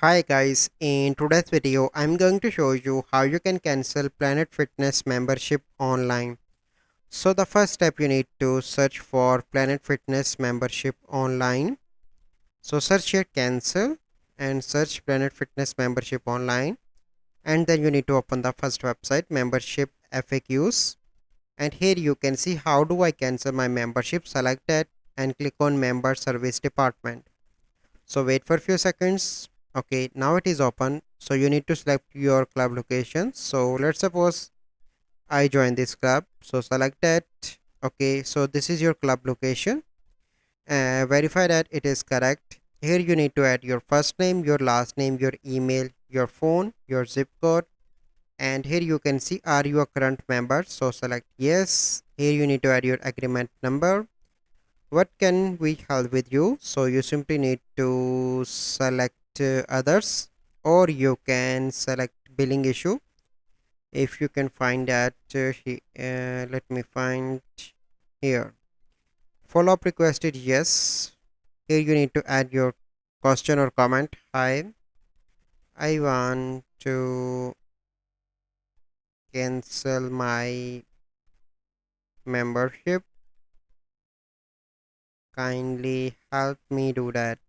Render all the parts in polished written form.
Hi guys, in today's video I'm going to show you how you can cancel Planet Fitness membership online. So the first step, you need to search for Planet Fitness membership online. So search here cancel and search Planet Fitness membership online, and then you need to open the first website, membership FAQs, and here you can see how do I cancel my membership. Select that and click on member service department. So wait for a few seconds. Okay, now it is open. So you need to select your club location. So let's suppose I join this club. So select that. Okay, so this is your club location. Verify that it is correct. Here you need to add your first name, your last name, your email, your phone, your zip code, and here you can see are you a current member. So select yes. Here you need to add your agreement number. What can we help with you? So you simply need to select others, or you can select billing issue. If you can find that, let me find here. Follow up requested, yes. Here you need to add your question or comment. Hi, I want to cancel my membership. Kindly help me do that.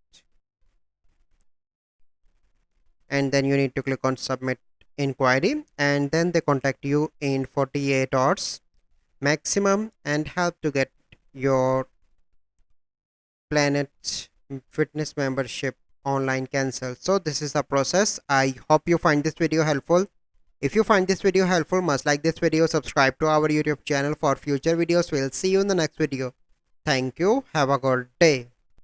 And then you need to click on submit inquiry, and then they contact you in 48 hours maximum and help to get your Planet Fitness membership online cancelled. So this is the process. I hope you find this video helpful. If you find this video helpful, must like this video, subscribe to our YouTube channel for future videos. We'll see you in the next video. Thank you. Have a good day.